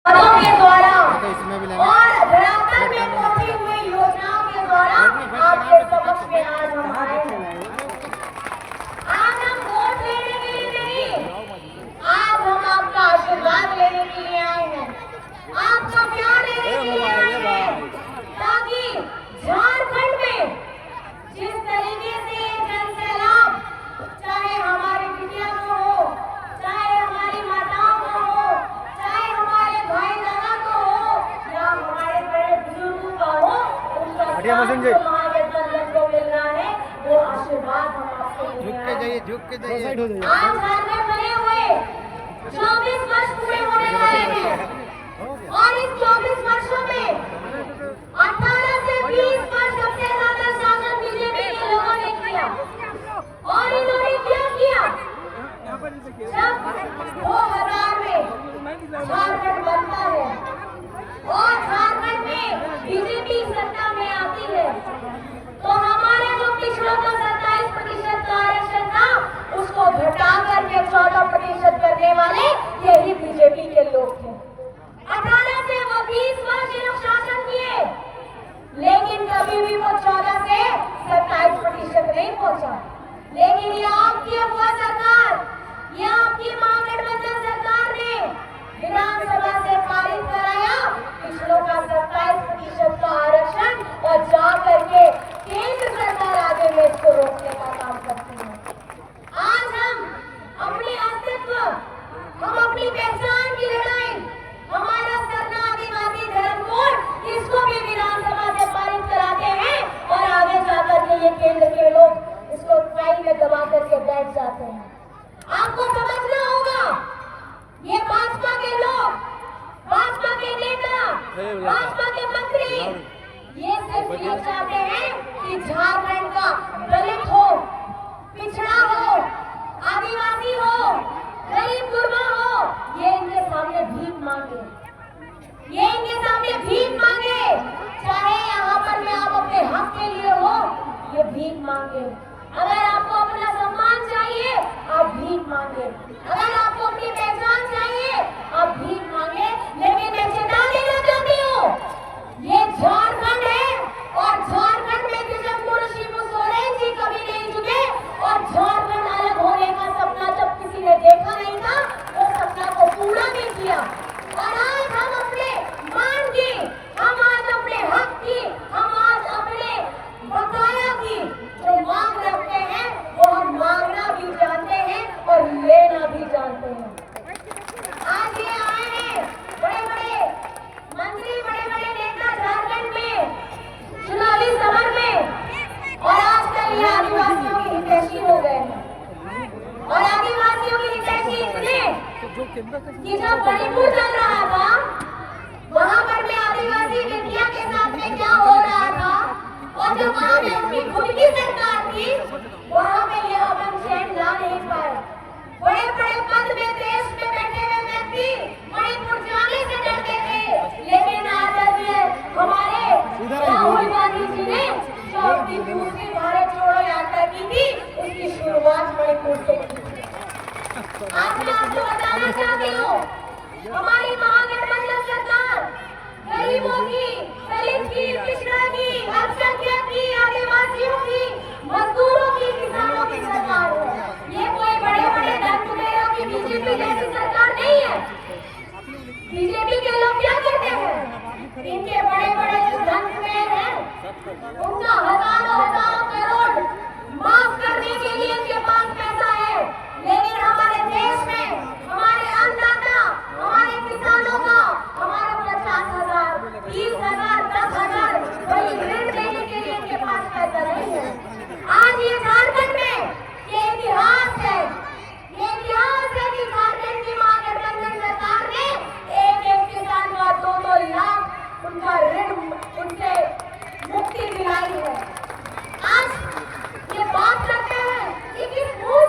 के द्वारा और धरातल में पहुंची हुई योजनाओं के द्वारा आपके समक्ष में आज हम आए हैं। आज हम वोट लेने के लिए नहीं, आज हम आपका आशीर्वाद लेने के लिए आए हैं, आपका प्यार लेने के लिए आए हैं, ताकि झारखंड में जिस तरीके से जनसैलाब, चाहे हमारे बिटिया को हो, चाहे हमारी माताओं को हो, चाहे हमारे भाई दादा को हो, या हमारे बड़े बुजुर्गों का हो, उनका महागठबंधन को मिल रहा है, वो आशीर्वाद हम आपको झुक के जाइए। आज झारखंड बने हुए 24 वर्ष पूरे होने वाले हैं और इस 24 वर्षों में 18 से 20 वर्ष सबसे ज्यादा शासन बीजेपी के लोगों ने किया। और इन्होंने क्या किया? जब 2000 में झारखंड बनता है और झारखंड में बीजेपी सत्ता में आती है, तो हमारे जो पिछड़ों का 27% का आरक्षण था, उसको घटा करके 14% करने वाले यही बीजेपी के लोग थे। 18 से वो 20 वर्ष ये लोग शासन किए, लेकिन कभी भी वो 14 से 27% नहीं पहुंचा। लेकिन ये आपकी अफवाह सरकार, ये आपकी महागठबंधन सरकार ने विधानसभा से पारित कराया पिछड़ों का 27% का आरक्षण और जा करके केंद्र सरकार आगे में इसको रोकने का काम करती है। आज हम अपने अस्तित्व, हम अपनी पहचान की लड़ाई, हमारा सरना आदिवासी धर्म कोड, इसको भी विधानसभा से पारित कराते हैं और आगे जाकर के ये केंद्र के लोग इसको फाइल में दबा करके बैठ जाते हैं। आपको समझना होगा, ये भाजपा के लोग, भाजपा के नेता, भाजपा के मंत्री, ये सिर्फ ये चाहते हैं कि झारखंड का दलित हो, पिछड़ा हो, आदिवासी हो, गरीब गुरबा हो, ये इनके सामने भीख मांगे, ये इनके सामने भीख मांगे। चाहे यहाँ पर में आप अपने हक के लिए हो, ये भीख मांगे। अगर आपको अपना सम्मान चाहिए, आप भीख मांगे। अगर आपको अपनी पहचान चाहिए, आप भीख मांगे। लेकिन मैं चेता देना चाहती हूँ, ये झारखंड है और झारखंड में किशनपुर शिबू सोरेन जी कभी नहीं झुके और झारखंड अलग होने का सपना जब किसी ने देखा नहीं था, वो सपना को पूरा नहीं किया। और आज हम अपने मान की, हम आज अपने हक की, हम आज अपने बकाया की जो मांग रखते हैं, वो हम मांगना भी जानते हैं और लेना भी जानते हैं। आज ये आए हैं बड़े बड़े मंत्री, बड़े बड़े नेता झारखंड में चुनावी समर में, और आजकल ये आदिवासियों की हितैषी हो गए हैं। और आदिवासियों की हितैषी इतने कि जब मणिपुर चल रहा था, वहां पर में आदिवासी बेटिया के साथ में क्या हो रहा था, और जब वहां में उनकी खुद की सरकार थी, वहां में यह अमन चैन ला नहीं पाए। बड़े बड़े पद में देश में बैठे हुए व्यक्ति मणिपुर जाने से डरते थे, लेकिन आदरणीय हमारे राहुल गांधी जी ने जो अपनी दूसरी भारत जोड़ो यात्रा की थी, उसकी शुरुआत मणिपुर से की। आज मैं आपको बताना चाहती हूँ, हमारी महागठबंधन सरकार गरीबों की, दलित की, पिछड़ा की, अल्पसंख्यक की, आदिवासियों की, मजदूरों की, किसानों की सरकार है। ये कोई बड़े बड़े धनकुबेरों की बीजेपी जैसी सरकार नहीं है। बीजेपी के लोग क्या कहते हैं? इनके बड़े बड़े जो धनकुबेर हैं, उनका हजारों करोड़ माफ करने के लिए इनके पास पैसा है, लेकिन हमारे देश में हमारे अन्नदाता, हमारे किसानों का हमारे 50,000, 30,000, 10,000 वही ऋण देने के लिए इनके पास पैसा नहीं है। आज ये झारखंड में ये इतिहास है, ये इतिहास है कि झारखंड की महागठबंधन सरकार ने एक किसान का 2-2 लाख उनका ऋण उनसे मुक्ति दिलाई है। आज ये बात करते हैं कि किस मुंह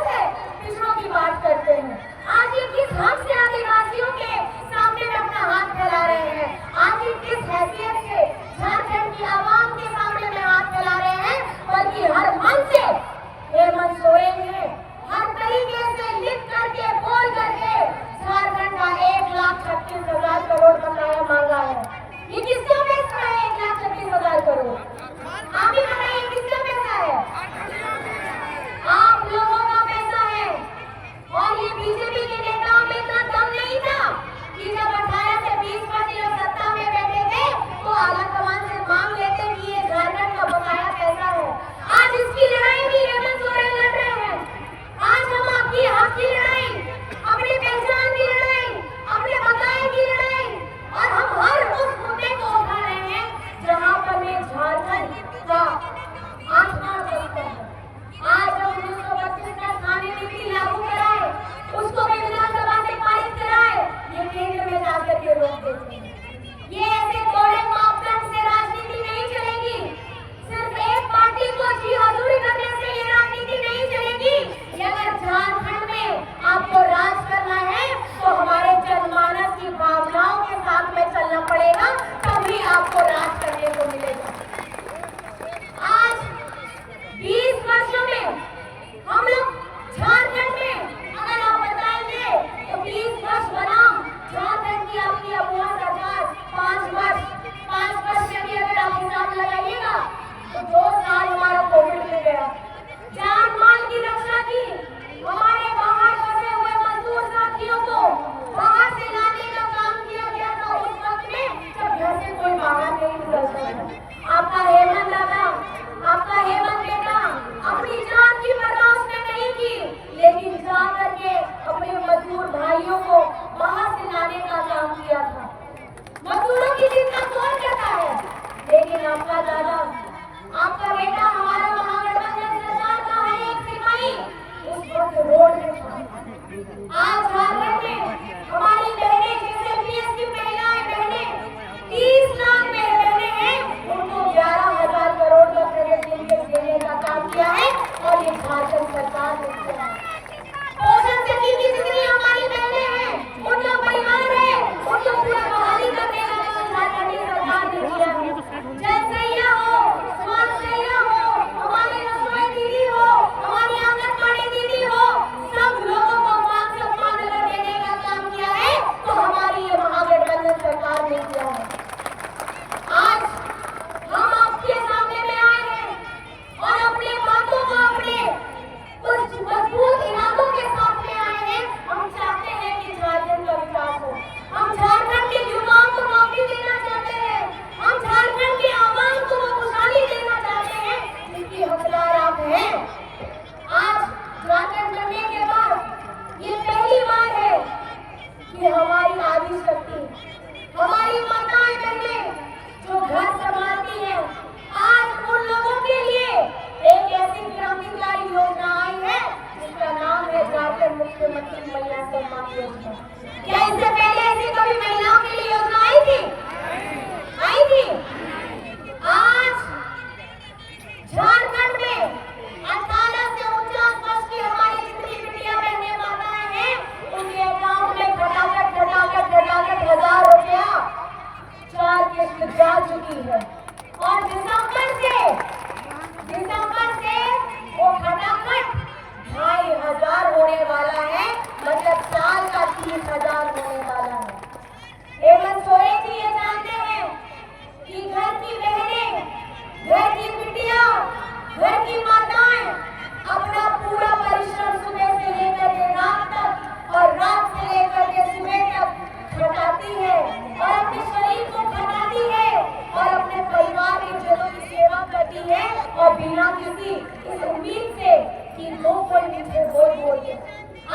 सकते थे। ये ऐसे थोड़े मापदंड से राजनीति नहीं चलेगी। सिर्फ एक पार्टी को जी हजूरी करने से ये राजनीति नहीं चलेगी। ये अगर झारखंड में आपको राज करना है तो हमारे जनमानस की भावनाओं के साथ में चलना पड़ेगा, तभी आपको राज करने को मिलेगा। आज 20 वर्षों में हम लोग झारखंड में अगर आप बताएंगे तो 20 वर्ष बनाम झारखंड की आपकी अबुआ सरकार 5 वर्ष में भी अगर आप हिसाब लगाइएगा तो 2 साल हमारा कोविड में गया। जान माल की रक्षा की, हमारे बाहर फंसे हुए मजदूर साथियों को बाहर से लाने का काम किया गया था उस वक्त में जब घर से कोई बाहर नहीं निकलता था। आपका हेमंत दादा, आपका हेमंत बेटा अपनी जान की परवाह उसने नहीं की, लेकिन जा करके अपने मजदूर भाइयों को बाहर से लाने का काम किया था। मजदूरों की चिंता कौन करता है, लेकिन आपका दादा, आपका बेटा, हमारा महागठबंधन सरकार का है एक सिपाही उस वक्त रोड में था। आज झारखंड में हमारी बहनें, जैसे एमपीएस की महिलाएं बहनें 30 लाख बहनें हैं, उनको 11,000 करोड़ का क्रेडिट लिंकेज देने का काम किया है और ये झारखंड सरकार ने किया है। पोषण शक्ति की जितनी हमारी बहनें हैं, उनका परिवार है, उनको पूरा बहाली करने का काम झारखंड की सरकार ने किया है। जनसैया हो, स्वास्थ्य हो, हमारी रसोई दीदी हो, हमारी आंगनबाड़ी दीदी हो, सब लोगों को मान सम्मान अगर देने का काम किया है तो हमारी ये महागठबंधन सरकार ने किया है। आज हम आपके सामने में आए हैं और अपने बातों को अपने कुछ मजबूत इरादों के साथ में आए हैं। हम चाहते हैं कि झारखंड का विकास हो, हम झारखंड के युवाओं को नौकरी देना चाहते हैं, हम झारखंड के आवाम को वो खुशहाली देना चाहते हैं जिसकी हकदार आप हैं। आज झारखंड बनने के बाद ये पहली बार है कि हमारी आदि शक्ति, हमारी माताएं बहनें जो घर संभालती हैं, आज उन लोगों के लिए एक ऐसी क्रांतिकारी योजना आई है जिसका नाम है झारखंड मुख्यमंत्री महिला सम्मान योजना। क्या इससे पहले ऐसी कभी महिलाओं के लिए योजना आई थी? आई थी? आज झारखंड में 18 से 49 वर्ष की हमारी जितनी बिटिया बहनें माताएं हैं, उनके अकाउंट में घटाकर 1,000 रुपया 4 किस्त जा चुकी है और दिसंबर से वो खटाखट 2,500 होने वाला है, मतलब साल का 30,000 होने वाला है। हेमंत सोरेन जी ये जानते हैं कि घर की बहनें, घर की बिटिया, घर की माताएं अपना पूरा परिश्रम सुबह से लेकर के रात तक और रात से लेकर के सुबह तक खटाती है और अपने शरीर को खटाती है और अपने परिवार के जनों की सेवा करती है और बिना किसी इस उम्मीद से कि वो कोई मुझे बोल दे,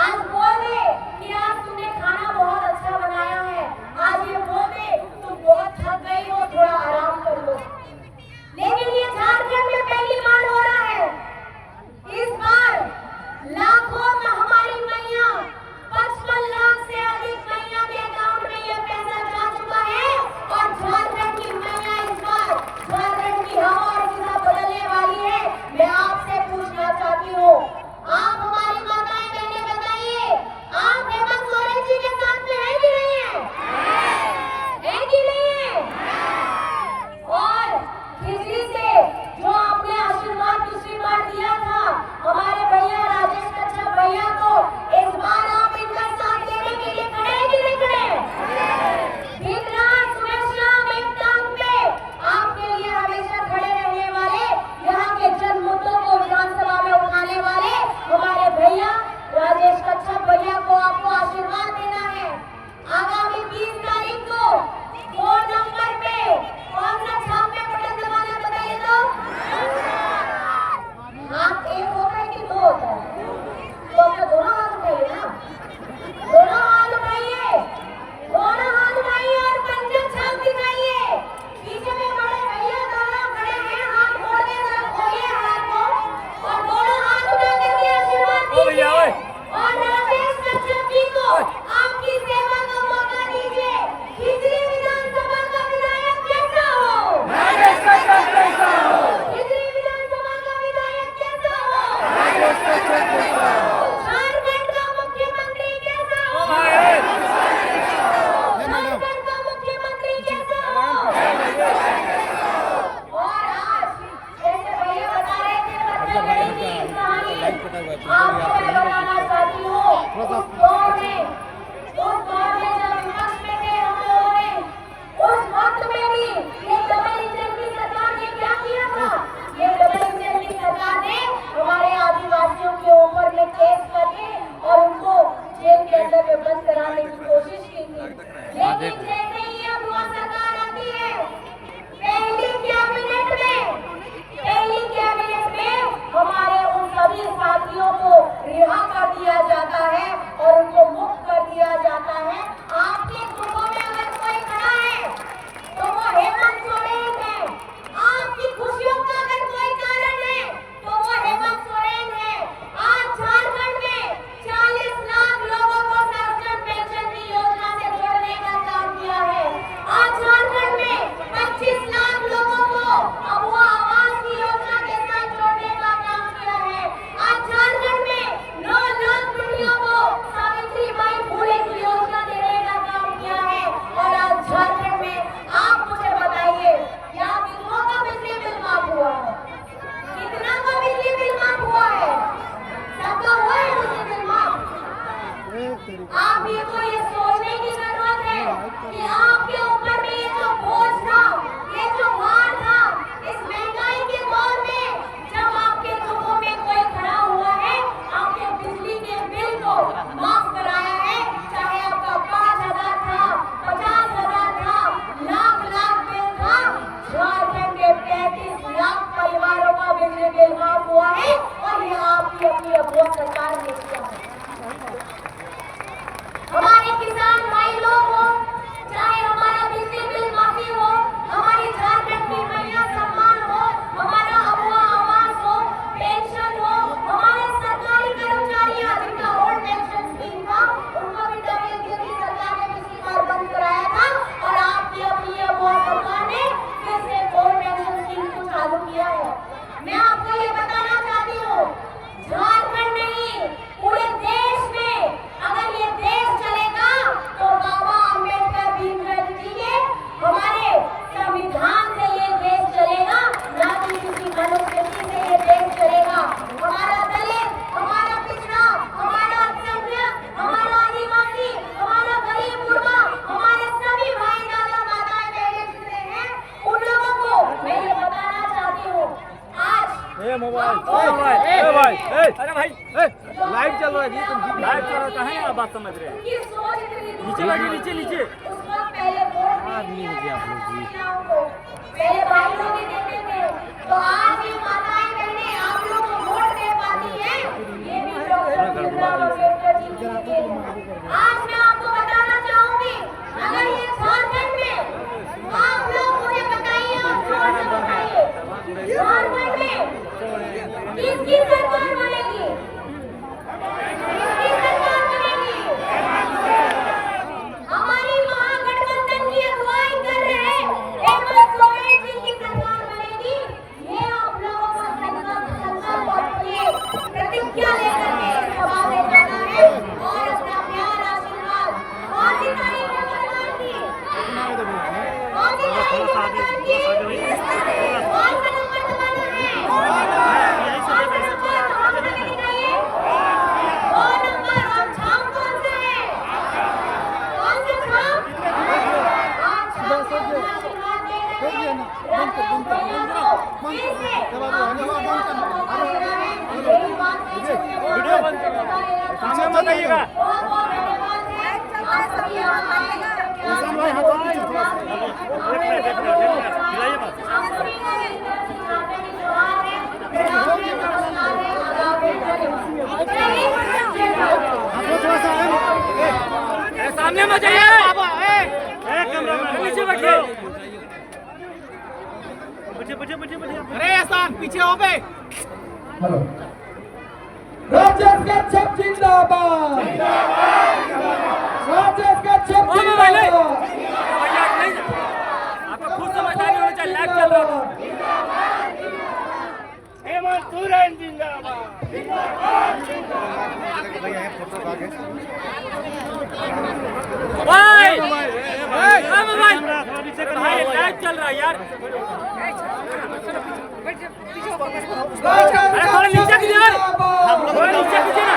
आज बोल दे कि आज तुमने खाना बहुत अच्छा बनाया है, आज ये बोल दे तुम बहुत थक गई हो, थोड़ा आराम कर लो। लेकिन ये झारखंड में पहली बार हो रहा है। इस बार लाखों में हमारी मैया, 55 लाख से अधिक मैया के अकाउंट में ये पैसा जा चुका है और झारखंड की मैया इस बार झारखंड की हवा और दिशा बदलने वाली है। मैं आपसे पूछना चाहती हूँ, आप हमारी माताएं बहनें बताइए, आप हेमंत रिहा कर दिया जाता है और उनको मुक्त कर दिया जाता है। आपके ग्रुपों में अगर कोई खड़ा है तो वो हेमंत सोरेन है। आपकी खुशियों का अगर कोई कारण है तो वो हेमंत सोरेन है। आज झारखंड में 40 लाख लोगों को संरक्षण पेंशन की योजना से जोड़ने का काम किया है। आज झारखंड में 25 लाख लोगों को अबुआ आवास की योजना के साथ जोड़ने का काम किया है। आज झारखंड में 9 लाख बेटियों को सावित्रीबाई फुले की योजना देने का काम किया है। और आज झारखंड में आप मुझे बताइए क्या विधवाओं का बिजली बिल माफ हुआ है? कितना का बिजली बिल माफ हुआ है? सबका हुआ है बिजली बिल माफ? आप भी को ये सोचने की जरूरत है कि आपके ऊपर में ये जो बोझ था, ये जो भार था, इस महंगाई के दौर में जब आपके ग्रुपों में कोई खड़ा हुआ है, आपके बिजली के बिल को माफ कराया है। चाहे आपका 5,000 था, 50,000 था, लाख बिल था, झारखंड के 35 लाख परिवारों का बिजली बिल माफ हुआ है। और ये आपकी अपनी अबुआ सरकार ने किया है। हमारे किसान भाई लोग हो, चाहे हमारा बिजली बिल माफी हो, हमारी झारखंड की महिला सम्मान हो, हमारा अबुआ आवास हो, पेंशन हो, हमारे सरकारी कर्मचारियां जिनका ओल्ड पेंशन स्कीम था, उनको भी डब्ल्यूपीओ की सरकार ने पिछली बार बंद कराया था। और आपकी अपनी अबुआ सरकार ने फिर से ओल्ड पेंशन स्कीम को चालू किया है। मैं आपको ये बताना चाहती हूँ, झारखंड नहीं पूरे देश में अगर ये देश चलेगा तो बाबा अम्बेडकर भीमराव जी के हमारे संविधान से ये देश चलेगा, ना कि किसी मनुस्मृति से ये देश चलेगा। हमारा दलित, हमारा पिछड़ा, हमारा अल्पसंख्यक, हमारा आदिवासी, हमारा गरीब गुरबा, हमारे सभी भाई दादा माताएं बहनें जितने हैं, उन लोगों को मैं ये बताना चाहती हूँ आज अरे भाई लाइव चल रहा है जी, तुम लाइव चल रहा है, आप बात समझ रहे हैं। की सोच इतनी नीचे बैठिए, नीचे नीचे। उस वक्त पहले वोट आदमी है जी आप लोग जी। पहले भाई लोग ही देते थे, तो आज ये माताएं बहनें आप लोग को वोट दे पाती हैं, ये भी डॉक्टर भीमराव अम्बेडकर जी की देन है। आज मैं आपको बताना चाहूंगी, अगर ये झारखंड में आप लोग मुझे बताइए और जोर से बताइए, झारखंड में किसकी सरकार बनेगी? किसकी सरकार बनेगी? हमारी महागठबंधन की अगुवाई कर रहे हेमंत सोरेन जी की सरकार बनेगी। ये आप लोगों को संकल्प और ये प्रतिज्ञा लेकर के सभा में जाना है और अपना प्यार आशीर्वाद। कौन सी तारीख है मतदान की? कौन सी तारीख है मतदान की? कौन सा नंबर दबाना है? कौन सा नंबर? हम नहीं चाहिए। 2 नंबर। और छाप कौन से है? कौन से छाप? आज छाप के आशीर्वाद दे रहे हैं। राकेश भैया को फिर से यही बात है जो वीडियो बंद करो, सामने मत आइएगा। बहुत धन्यवाद है आप सभी खिलाइए मत। आप सभी को मेरी तरफ से हार्दिक जोहार है, प्रणाम है, नमस्कार है, आदाब है, जय हिंद। सामने मत जाइए, पीछे बैठिए, अरे ऐसा पीछे हो बे। हेलो राजेश कच्छप जिंदाबाद, राजेश कच्छप जिंदाबाद, आपको खुद समझदारी होनी चाहिए, लाइव चल रहा है। हेमंत सोरेन जिंदाबाद। भाई लाइव चल रहा है यार। अरे थोड़ा नीचे कीजिए, थोड़ा नीचे कीजिए ना।